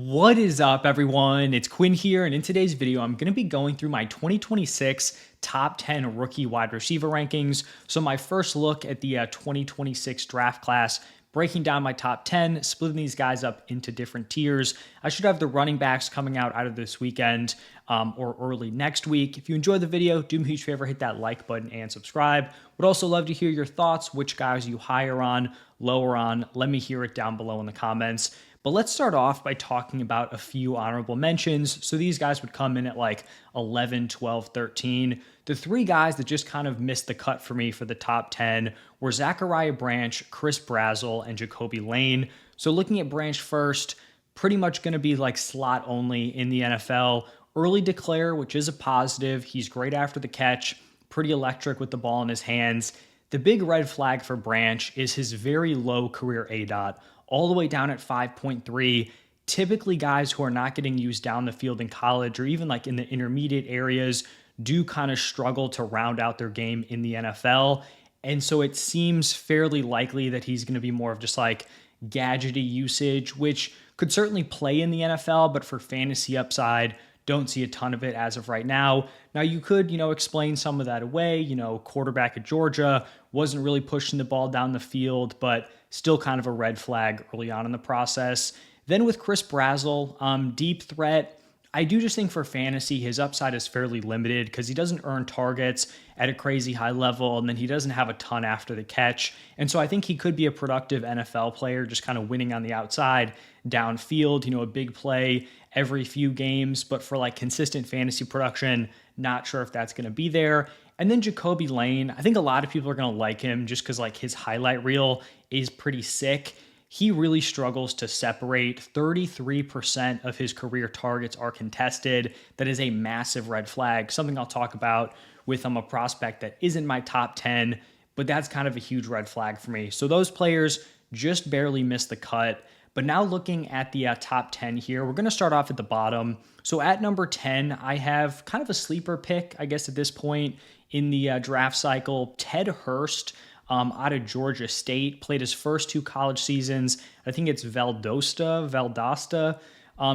What is up, everyone? It's Quinn here, and in today's video, I'm going to be going through my 2026 top 10 rookie wide receiver rankings. So my first look at the 2026 draft class, breaking down my top 10, splitting these guys up into different tiers. I should have the running backs coming out of this weekend or early next week. If you enjoyed the video, do me a huge favor, hit that like button and subscribe. Would also love to hear your thoughts, which guys you higher on, lower on. Let me hear it down below in the comments. But let's start off by talking about a few honorable mentions. So these guys would come in at like 11, 12, 13. The three guys that just kind of missed the cut for me for the top 10 were Zachariah Branch, Chris Brazzell, and Jacoby Lane. So looking at Branch first, pretty much going to be like slot only in the NFL. Early declare, which is a positive. He's great after the catch, pretty electric with the ball in his hands. The big red flag for Branch is his very low career ADOT, all the way down at 5.3. Typically, guys who are not getting used down the field in college or even like in the intermediate areas do kind of struggle to round out their game in the NFL. And so it seems fairly likely that he's going to be more of just like gadgety usage, which could certainly play in the NFL, but for fantasy upside, don't see a ton of it as of right now. Now, you could, explain some of that away. Quarterback at Georgia wasn't really pushing the ball down the field, but still kind of a red flag early on in the process. Then with Chris Brazzell, deep threat. I do just think for fantasy, his upside is fairly limited because he doesn't earn targets at a crazy high level, and then he doesn't have a ton after the catch. And so I think he could be a productive NFL player, just kind of winning on the outside, downfield, a big play every few games. But for like consistent fantasy production, not sure if that's going to be there. And then Jacoby Lane, I think a lot of people are going to like him just because like his highlight reel is pretty sick. He really struggles to separate. 33% of his career targets are contested. That is a massive red flag, something I'll talk about with a prospect that isn't my top 10, but that's kind of a huge red flag for me. So those players just barely missed the cut. But now looking at the top 10 here, we're going to start off at the bottom. So at number 10, I have kind of a sleeper pick, I guess, at this point in the draft cycle. Ted Hurst out of Georgia State, played his first two college seasons. I think it's Valdosta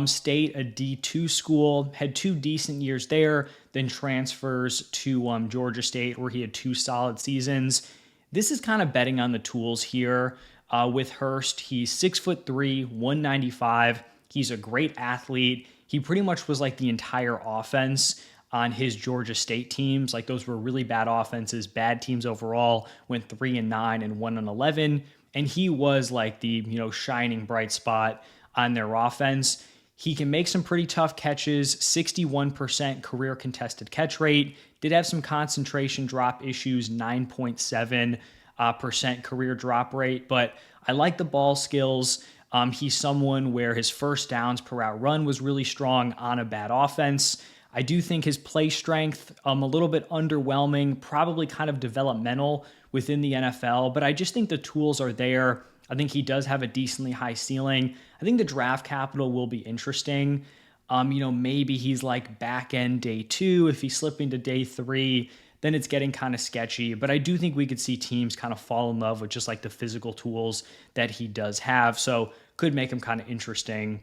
State, a D2 school, had two decent years there, then transfers to Georgia State where he had two solid seasons. This is kind of betting on the tools here with Hurst. He's 6'3", 195. He's a great athlete. He pretty much was like the entire offense on his Georgia State teams. Like those were really bad offenses, bad teams overall, went 3-9 and 1-11. And he was like the, shining bright spot on their offense. He can make some pretty tough catches, 61% career contested catch rate, did have some concentration drop issues, 9.7% career drop rate, but I like the ball skills. He's someone where his first downs per route run was really strong on a bad offense. I do think his play strength, a little bit underwhelming, probably kind of developmental within the NFL, but I just think the tools are there. I think he does have a decently high ceiling. I think the draft capital will be interesting. Maybe he's like back end day 2. If he's slipping to day 3, then it's getting kind of sketchy. But I do think we could see teams kind of fall in love with just like the physical tools that he does have. So could make him kind of interesting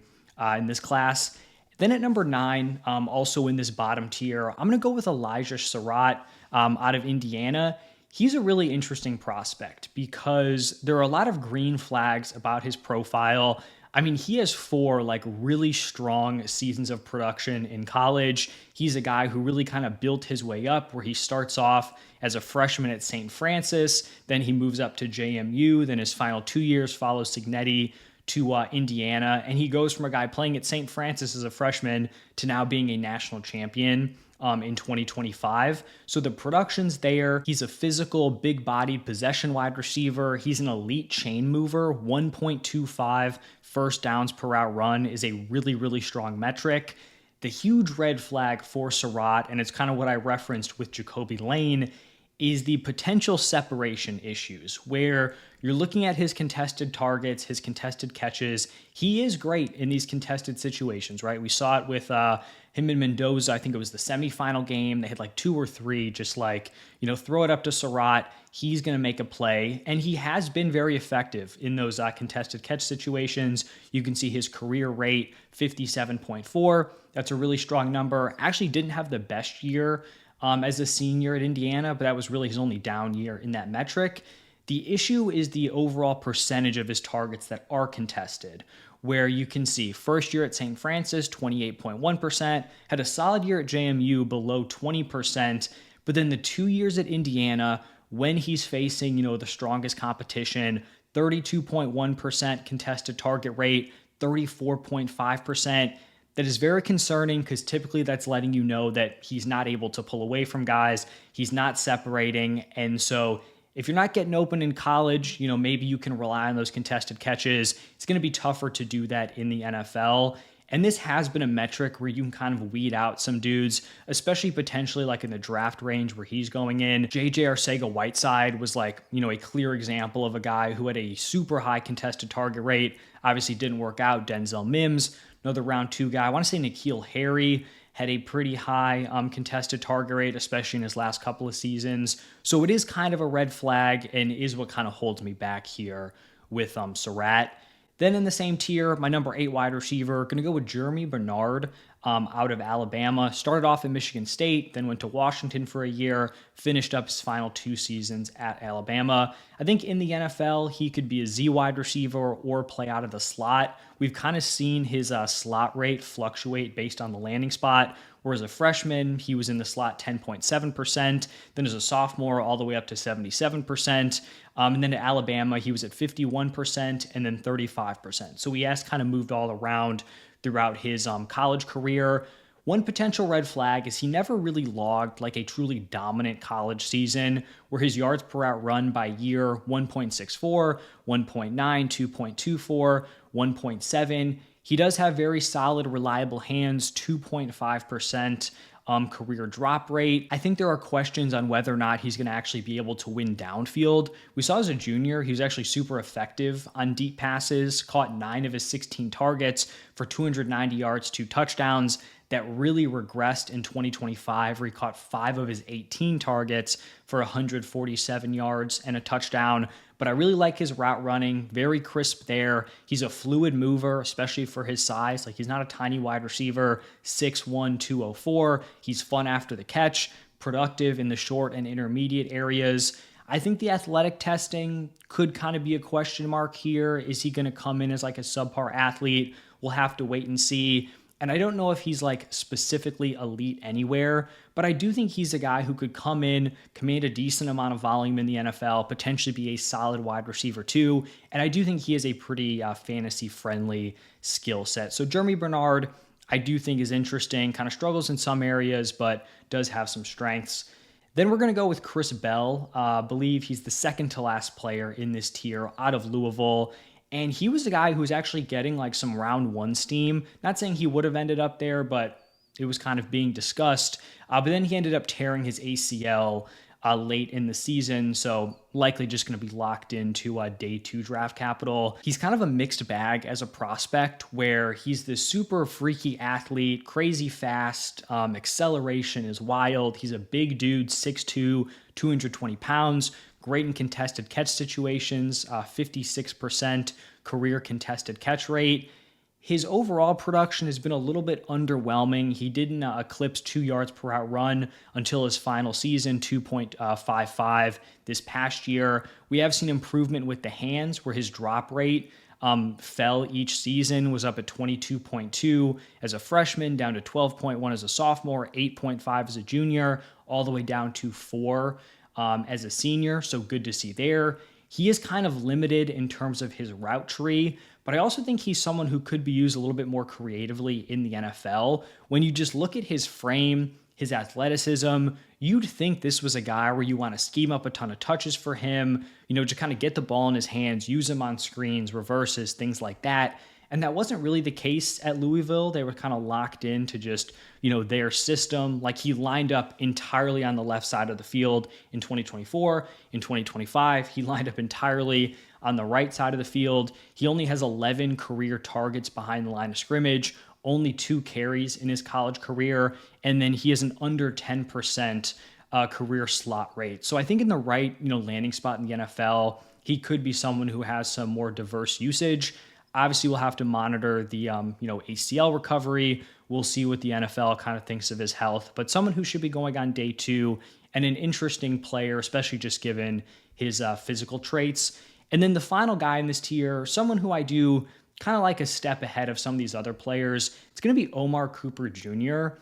in this class. Then at number 9, also in this bottom tier, I'm going to go with Elijah Surratt out of Indiana. He's a really interesting prospect because there are a lot of green flags about his profile. I mean, he has 4 like really strong seasons of production in college. He's a guy who really kind of built his way up where he starts off as a freshman at St. Francis, then he moves up to JMU, then his final 2 years follows Signetti to Indiana, and he goes from a guy playing at St. Francis as a freshman to now being a national champion in 2025. So the production's there. He's a physical, big-bodied possession wide receiver. He's an elite chain mover. 1.25 first downs per route run is a really, really strong metric. The huge red flag for Surratt, and it's kind of what I referenced with Jacoby Lane, is the potential separation issues where you're looking at his contested targets, his contested catches. He is great in these contested situations, right? We saw it with him and Mendoza. I think it was the semifinal game. They had like 2 or 3, just like, throw it up to Surratt. He's going to make a play. And he has been very effective in those contested catch situations. You can see his career rate, 57.4. That's a really strong number. Actually didn't have the best year as a senior at Indiana, but that was really his only down year in that metric. The issue is the overall percentage of his targets that are contested, where you can see first year at St. Francis, 28.1%, had a solid year at JMU below 20%, but then the 2 years at Indiana, when he's facing, the strongest competition, 32.1% contested target rate, 34.5%. That is very concerning because typically that's letting you know that he's not able to pull away from guys. He's not separating. And so if you're not getting open in college, maybe you can rely on those contested catches. It's going to be tougher to do that in the NFL. And this has been a metric where you can kind of weed out some dudes, especially potentially like in the draft range where he's going in. JJ Arcega-Whiteside was like, a clear example of a guy who had a super high contested target rate. Obviously didn't work out. Denzel Mims, another round 2 guy. I want to say N'Keal Harry had a pretty high contested target rate, especially in his last couple of seasons. So it is kind of a red flag and is what kind of holds me back here with Surratt. Then in the same tier, my number 8 wide receiver, going to go with Jeremy Bernard out of Alabama. Started off at Michigan State, then went to Washington for a year, finished up his final 2 seasons at Alabama. I think in the NFL, he could be a Z wide receiver or play out of the slot. We've kind of seen his slot rate fluctuate based on the landing spot. Whereas a freshman, he was in the slot 10.7%. Then as a sophomore, all the way up to 77%. And then at Alabama, he was at 51% and then 35%. So he has kind of moved all around throughout his college career. One potential red flag is he never really logged like a truly dominant college season where his yards per route run by year 1.64, 1.9, 2.24, 1.7. He does have very solid, reliable hands, 2.5% career drop rate. I think there are questions on whether or not he's going to actually be able to win downfield. We saw as a junior, he was actually super effective on deep passes, caught 9 of his 16 targets for 290 yards, 2 touchdowns. That really regressed in 2025, where he caught 5 of his 18 targets for 147 yards and a touchdown. But I really like his route running, very crisp there. He's a fluid mover, especially for his size. Like, he's not a tiny wide receiver, 6'1", 204. He's fun after the catch, productive in the short and intermediate areas. I think the athletic testing could kind of be a question mark here. Is he going to come in as like a subpar athlete? We'll have to wait and see. And I don't know if he's like specifically elite anywhere, but I do think he's a guy who could come in, command a decent amount of volume in the NFL, potentially be a solid wide receiver too. And I do think he has a pretty fantasy-friendly skill set. So Jeremy Bernard, I do think is interesting, kind of struggles in some areas, but does have some strengths. Then we're going to go with Chris Bell. I believe he's the second to last player in this tier out of Louisville. And he was the guy who was actually getting like some round 1 steam. Not saying he would have ended up there, but it was kind of being discussed. But then he ended up tearing his ACL late in the season, so likely just going to be locked into day 2 draft capital. He's kind of a mixed bag as a prospect, where he's this super freaky athlete, crazy fast, acceleration is wild. He's a big dude, 6'2", 220 pounds. Great in contested catch situations, 56% career contested catch rate. His overall production has been a little bit underwhelming. He didn't eclipse 2 yards per route run until his final season, 2.55 this past year. We have seen improvement with the hands, where his drop rate fell each season, was up at 22.2 as a freshman, down to 12.1 as a sophomore, 8.5 as a junior, all the way down to 4 as a senior, so good to see there. He is kind of limited in terms of his route tree, but I also think he's someone who could be used a little bit more creatively in the NFL. When you just look at his frame, his athleticism, you'd think this was a guy where you want to scheme up a ton of touches for him, to kind of get the ball in his hands, use him on screens, reverses, things like that. And that wasn't really the case at Louisville. They were kind of locked into just, their system. Like he lined up entirely on the left side of the field in 2024. In 2025, he lined up entirely on the right side of the field. He only has 11 career targets behind the line of scrimmage, only 2 carries in his college career, and then he has an under 10% career slot rate. So I think in the right, landing spot in the NFL, he could be someone who has some more diverse usage. Obviously, we'll have to monitor the ACL recovery. We'll see what the NFL kind of thinks of his health, but someone who should be going on day 2 and an interesting player, especially just given his physical traits. And then the final guy in this tier, someone who I do kind of like a step ahead of some of these other players, it's going to be Omar Cooper Jr.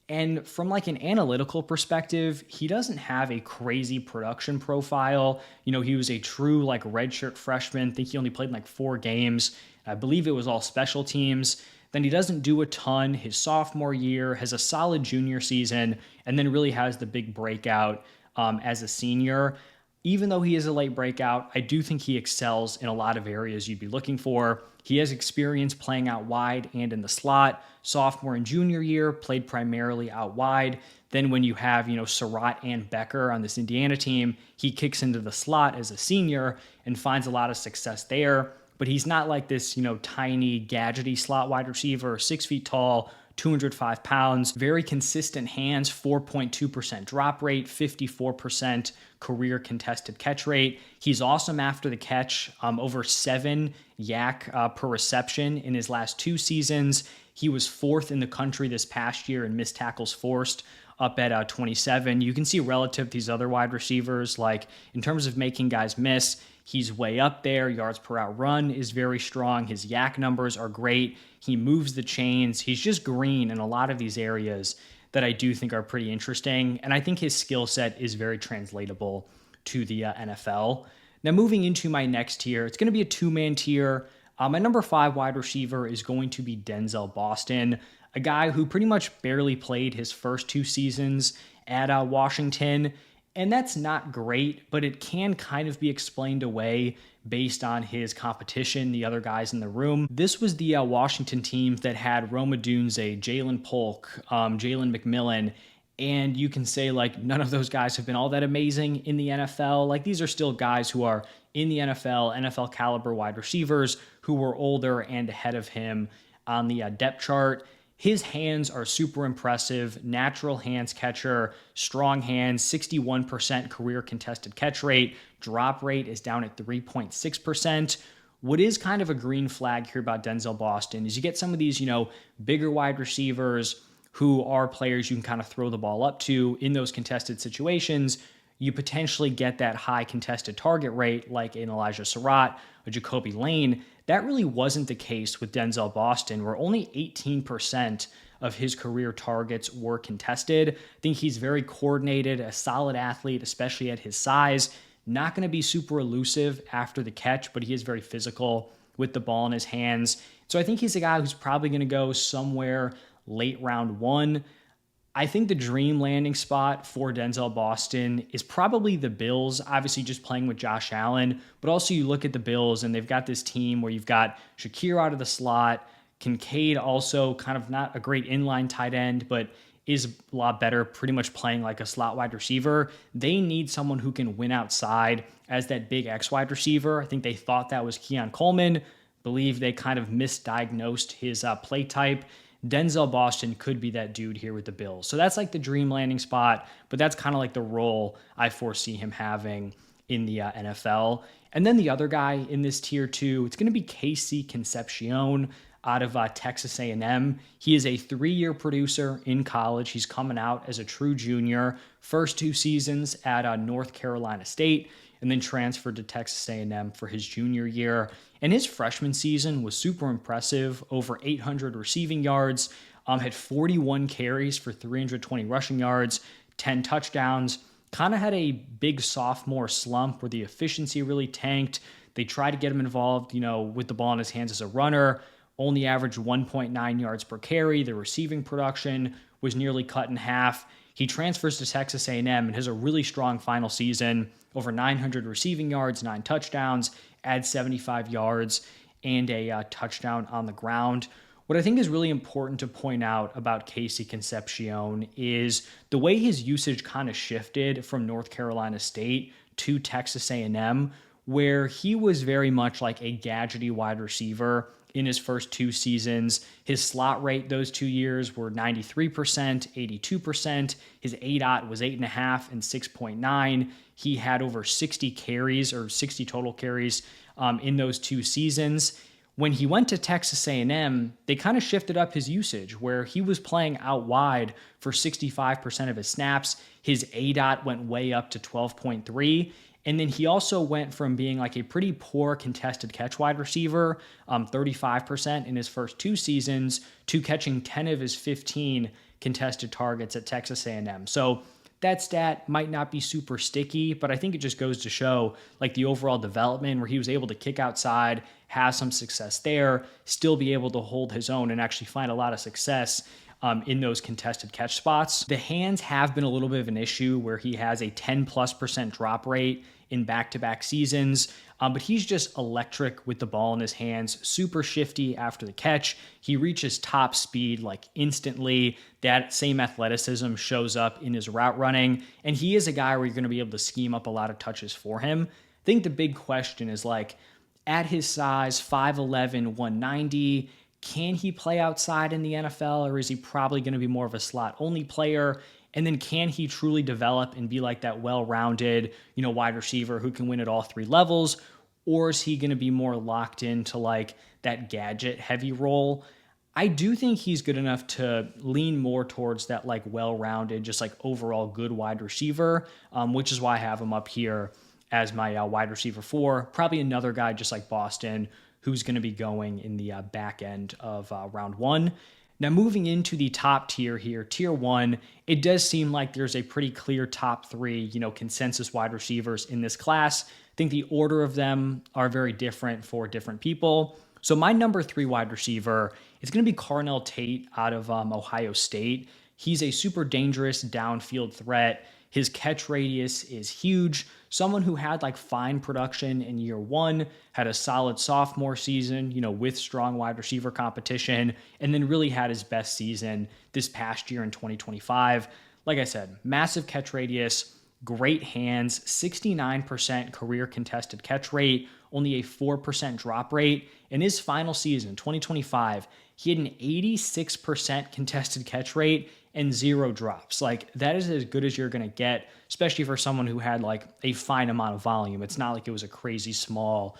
And from like an analytical perspective, he doesn't have a crazy production profile. He was a true like redshirt freshman. I think he only played in like 4 games. I believe it was all special teams. Then he doesn't do a ton his sophomore year, has a solid junior season, and then really has the big breakout as a senior. Even though he is a late breakout, I do think he excels in a lot of areas you'd be looking for. He has experience playing out wide and in the slot. Sophomore and junior year, played primarily out wide. Then when you have, Surratt and Becker on this Indiana team, he kicks into the slot as a senior and finds a lot of success there. But he's not like this, tiny, gadgety slot wide receiver, 6 feet tall, 205 pounds, very consistent hands, 4.2% drop rate, 54% career contested catch rate. He's awesome after the catch, over 7 yak per reception in his last 2 seasons. He was 4th in the country this past year in missed tackles forced, up at 27. You can see relative to these other wide receivers, like in terms of making guys miss, he's way up there. Yards per out run is very strong. His yak numbers are great. He moves the chains. He's just green in a lot of these areas that I do think are pretty interesting. And I think his skill set is very translatable to the NFL. Now, moving into my next tier, it's going to be a 2-man tier. My number 5 wide receiver is going to be Denzel Boston, a guy who pretty much barely played his first 2 seasons at Washington. And that's not great, but it can kind of be explained away based on his competition, the other guys in the room. This was the Washington team that had Rome Odunze, Jalen Polk, Jalen McMillan, and you can say like none of those guys have been all that amazing in the NFL. Like these are still guys who are in the NFL caliber wide receivers who were older and ahead of him on the depth chart. His hands are super impressive. Natural hands catcher, strong hands, 61% career contested catch rate. Drop rate is down at 3.6%. What is kind of a green flag here about Denzel Boston is you get some of these, bigger wide receivers who are players you can kind of throw the ball up to in those contested situations. You potentially get that high contested target rate like an Elijah Surratt or Jacoby Lane. That really wasn't the case with Denzel Boston, where only 18% of his career targets were contested. I think he's very coordinated, a solid athlete, especially at his size. Not going to be super elusive after the catch, but he is very physical with the ball in his hands. So I think he's a guy who's probably going to go somewhere late round 1. I think the dream landing spot for Denzel Boston is probably the Bills, obviously just playing with Josh Allen, but also you look at the Bills and they've got this team where you've got Shakir out of the slot, Kincaid also kind of not a great inline tight end, but is a lot better pretty much playing like a slot wide receiver. They need someone who can win outside as that big X wide receiver. I think they thought that was Keon Coleman, believe they kind of misdiagnosed his play type. Denzel Boston could be that dude here with the Bills. So that's like the dream landing spot, but that's kind of like the role I foresee him having in the NFL. And then the other guy in this tier 2, it's going to be Casey Concepcion out of Texas A&M. He is a 3-year producer in college. He's coming out as a true junior. First 2 seasons at North Carolina State, and then transferred to Texas A&M for his junior year. And his freshman season was super impressive, over 800 receiving yards, had 41 carries for 320 rushing yards, 10 touchdowns, kind of had a big sophomore slump where the efficiency really tanked. They tried to get him involved, with the ball in his hands as a runner, only averaged 1.9 yards per carry. The receiving production was nearly cut in half. He transfers to Texas A&M and has a really strong final season, over 900 receiving yards, 9 touchdowns, adds 75 yards. and a touchdown on the ground. What I think is really important to point out about Casey Concepcion is the way his usage kind of shifted from North Carolina State to Texas A&M, where he was very much like a gadgety wide receiver in his first 2 seasons. His slot rate those 2 years were 93%, 82%. His ADOT was 8.5 and 6.9. He had over 60 carries or 60 total carries in those 2 seasons. When he went to Texas A&M, they kind of shifted up his usage where he was playing out wide for 65% of his snaps. His ADOT went way up to 12.3. And then he also went from being like a pretty poor contested catch wide receiver, 35% in his first 2 seasons, to catching 10 of his 15 contested targets at Texas A&M. So that stat might not be super sticky, but I think it just goes to show like the overall development where he was able to kick outside, have some success there, still be able to hold his own and actually find a lot of success in those contested catch spots. The hands have been a little bit of an issue where he has a 10+% drop rate in back-to-back seasons, but he's just electric with the ball in his hands, super shifty after the catch. He reaches top speed like instantly. That same athleticism shows up in his route running, and he is a guy where you're going to be able to scheme up a lot of touches for him. I think the big question is like, at his size, 5'11", 190, can he play outside in the NFL, or is he probably going to be more of a slot-only player? And then can he truly develop and be like that well-rounded, wide receiver who can win at all 3 levels? Or is he going to be more locked into like that gadget-heavy role? I do think he's good enough to lean more towards that like well-rounded, just like overall good wide receiver, which is why I have him up here as my wide receiver 4. Probably another guy just like Boston who's going to be going in the back end of round 1. Now, moving into the top tier here, tier 1, it does seem like there's a pretty clear top 3, consensus wide receivers in this class. I think the order of them are very different for different people. So my number 3 wide receiver is going to be Carnell Tate out of Ohio State. He's a super dangerous downfield threat. His catch radius is huge. Someone who had like fine production in year 1, had a solid sophomore season, with strong wide receiver competition, and then really had his best season this past year in 2025. Like I said, massive catch radius, great hands, 69% career contested catch rate, only a 4% drop rate. In his final season, 2025, he had an 86% contested catch rate and 0 drops. Like, that is as good as you're going to get, especially for someone who had like a fine amount of volume. It's not like it was a crazy small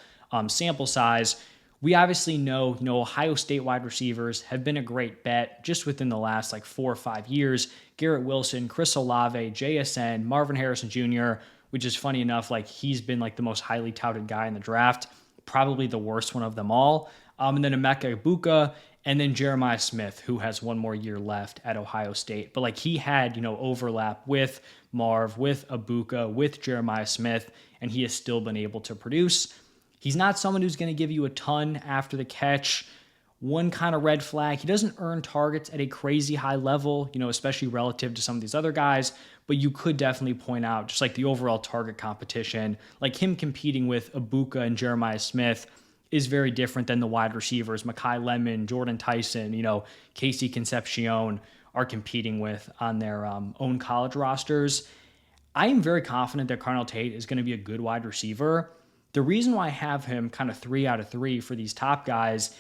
sample size. We obviously know, Ohio State wide receivers have been a great bet just within the last like 4 or 5 years. Garrett Wilson, Chris Olave, JSN, Marvin Harrison Jr., which is funny enough, like he's been like the most highly touted guy in the draft, probably the worst one of them all. And then Emeka Egbuka, and then Jeremiah Smith, who has 1 more year left at Ohio State. But like he had, overlap with Marv, with Egbuka, with Jeremiah Smith, and he has still been able to produce. He's not someone who's going to give you a ton after the catch. One kind of red flag, he doesn't earn targets at a crazy high level, especially relative to some of these other guys, but you could definitely point out just like the overall target competition, like him competing with Egbuka and Jeremiah Smith is very different than the wide receivers, Mekhi Lemon, Jordan Tyson, Casey Concepcion are competing with on their own college rosters. I am very confident that Carnell Tate is going to be a good wide receiver. The reason why I have him kind of 3 out of 3 for these top guys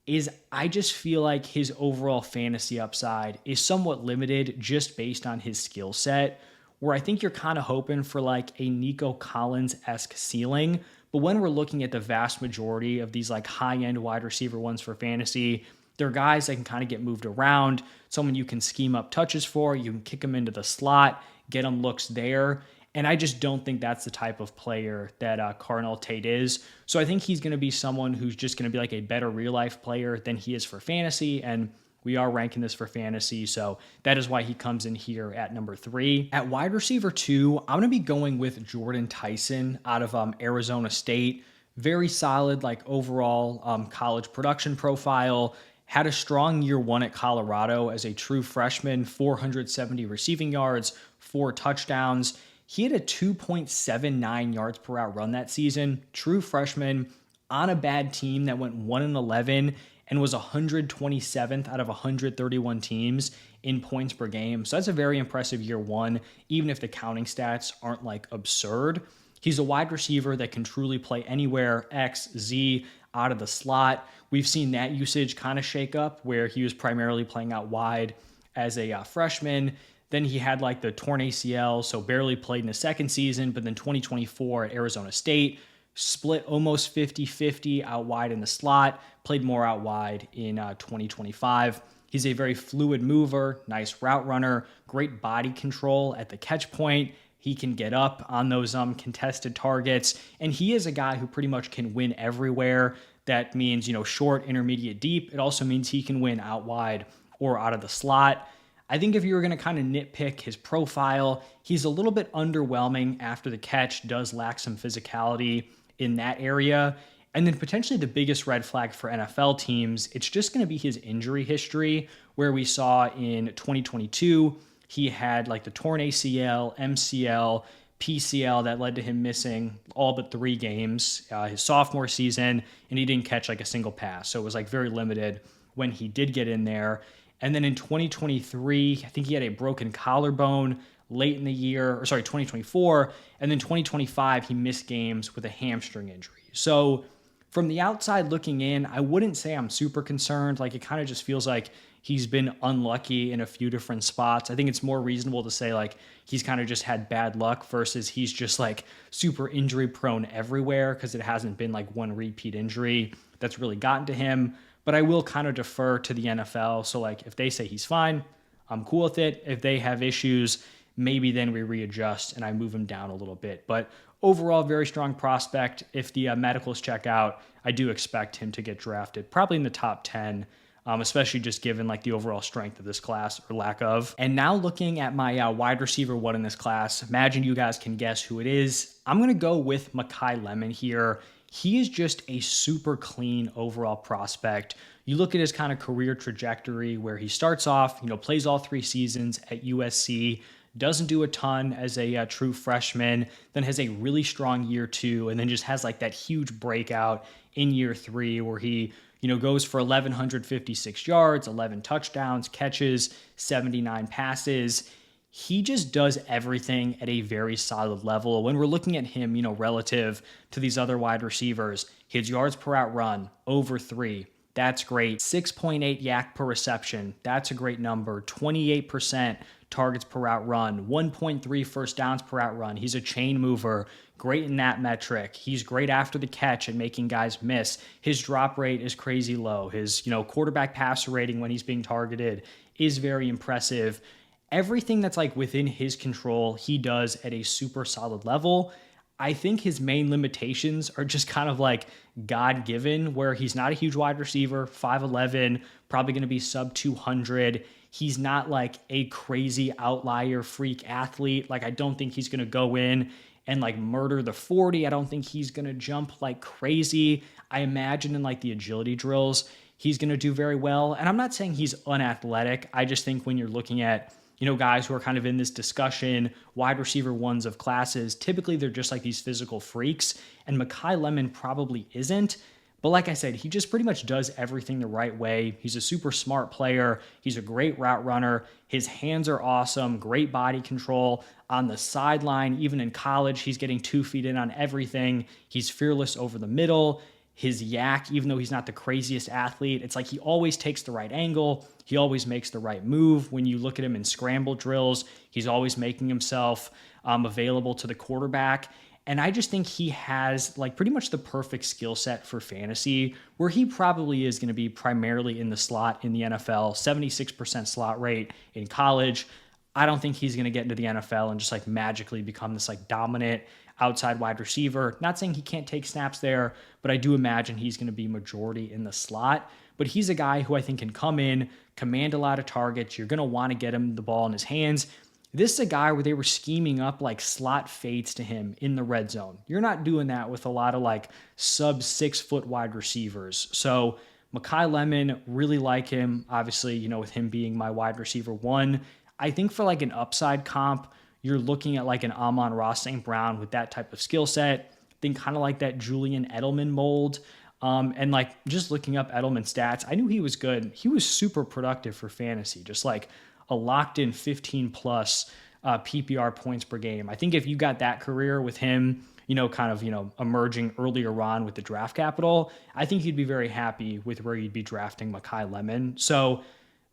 is I just feel like his overall fantasy upside is somewhat limited just based on his skill set, where I think you're kind of hoping for like a Nico Collins-esque ceiling. But when we're looking at the vast majority of these like high-end wide receiver ones for fantasy, they're guys that can kind of get moved around, someone you can scheme up touches for, you can kick them into the slot, get them looks there. And I just don't think that's the type of player that Carnell Tate is. So I think he's going to be someone who's just going to be like a better real-life player than he is for fantasy. And we are ranking this for fantasy, so that is why he comes in here at number 3. At wide receiver 2, I'm going to be going with Jordan Tyson out of Arizona State. Very solid, like overall college production profile. Had a strong year 1 at Colorado as a true freshman, 470 receiving yards, 4 touchdowns. He had a 2.79 yards per route run that season. True freshman, on a bad team that went 1-11 and was 127th out of 131 teams in points per game. So that's a very impressive year one, even if the counting stats aren't like absurd. He's a wide receiver that can truly play anywhere, X, Z, out of the slot. We've seen that usage kind of shake up where he was primarily playing out wide as a freshman. Then he had like the torn ACL, so barely played in the second season. But then 2024 at Arizona State, split almost 50-50 out wide in the slot, played more out wide in 2025. He's a very fluid mover, nice route runner, great body control at the catch point. He can get up on those contested targets, and he is a guy who pretty much can win everywhere. That means, short, intermediate, deep. It also means he can win out wide or out of the slot. I think if you were going to kind of nitpick his profile, he's a little bit underwhelming after the catch, does lack some physicality in that area. And then potentially the biggest red flag for NFL teams, it's just going to be his injury history, where we saw in 2022, he had like the torn ACL, MCL, PCL that led to him missing all but 3 games his sophomore season, and he didn't catch like a single pass. So it was like very limited when he did get in there. And then in 2023, I think he had a broken collarbone late in the year, 2024. And then 2025, he missed games with a hamstring injury. So from the outside looking in, I wouldn't say I'm super concerned. Like, it kind of just feels like he's been unlucky in a few different spots. I think it's more reasonable to say like he's kind of just had bad luck versus he's just like super injury prone everywhere, because it hasn't been like one repeat injury that's really gotten to him. But I will kind of defer to the NFL. So like if they say he's fine, I'm cool with it. If they have issues, maybe then we readjust and I move him down a little bit. But overall, very strong prospect. If the medicals check out, I do expect him to get drafted probably in the top 10, especially just given like the overall strength of this class or lack of. And now looking at my wide receiver one in this class, imagine you guys can guess who it is. I'm going to go with Makai Lemon here. He is just a super clean overall prospect. You look at his kind of career trajectory where he starts off, plays all 3 seasons at USC, doesn't do a ton as a true freshman, then has a really strong year 2, and then just has like that huge breakout in year 3 where he, goes for 1,156 yards, 11 touchdowns, catches 79 passes. He just does everything at a very solid level. When we're looking at him, relative to these other wide receivers, his yards per out run, over 3. That's great. 6.8 yak per reception. That's a great number. 28% targets per out run. 1.3 first downs per out run. He's a chain mover. Great in that metric. He's great after the catch and making guys miss. His drop rate is crazy low. His, quarterback passer rating when he's being targeted is very impressive. Everything that's like within his control, he does at a super solid level. I think his main limitations are just kind of like God-given, where he's not a huge wide receiver, 5'11", probably going to be sub 200. He's not like a crazy outlier freak athlete. Like, I don't think he's going to go in and like murder the 40. I don't think he's going to jump like crazy. I imagine in like the agility drills, he's going to do very well. And I'm not saying he's unathletic. I just think when you're looking at guys who are kind of in this discussion, wide receiver ones of classes, typically they're just like these physical freaks, and Makai Lemon probably isn't. But like I said, he just pretty much does everything the right way. He's a super smart player. He's a great route runner. His hands are awesome, great body control on the sideline. Even in college, he's getting 2 feet in on everything. He's fearless over the middle. His yak, even though he's not the craziest athlete, it's like he always takes the right angle. He always makes the right move. When you look at him in scramble drills, he's always making himself available to the quarterback. And I just think he has like pretty much the perfect skill set for fantasy, where he probably is going to be primarily in the slot in the NFL, 76% slot rate in college. I don't think he's going to get into the NFL and just like magically become this like dominant outside wide receiver. Not saying he can't take snaps there, but I do imagine he's going to be majority in the slot. But he's a guy who I think can come in, command a lot of targets. You're going to want to get him the ball in his hands. This is a guy where they were scheming up like slot fades to him in the red zone. You're not doing that with a lot of like sub 6 foot wide receivers. So Makai Lemon, really like him. Obviously, with him being my wide receiver 1, I think for like an upside comp, you're looking at like an Amon-Ra St. Brown with that type of skill set. think kind of like that Julian Edelman mold. And like just looking up Edelman stats, I knew he was good. He was super productive for fantasy, just like a locked in 15 plus PPR points per game. I think if you got that career with him, kind of, emerging earlier on with the draft capital, I think you'd be very happy with where you'd be drafting Mekhi Lemon. So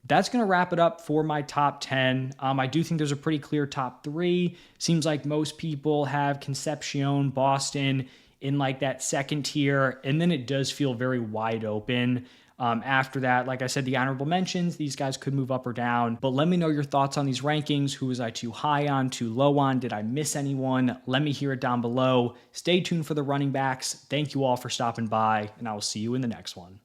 that's going to wrap it up for my top 10. I do think there's a pretty clear top three. Seems like most people have Concepcion, Boston in like that second tier. And then it does feel very wide open. After that, like I said, the honorable mentions, these guys could move up or down. But let me know your thoughts on these rankings. Who was I too high on, too low on? Did I miss anyone? Let me hear it down below. Stay tuned for the running backs. Thank you all for stopping by, and I will see you in the next one.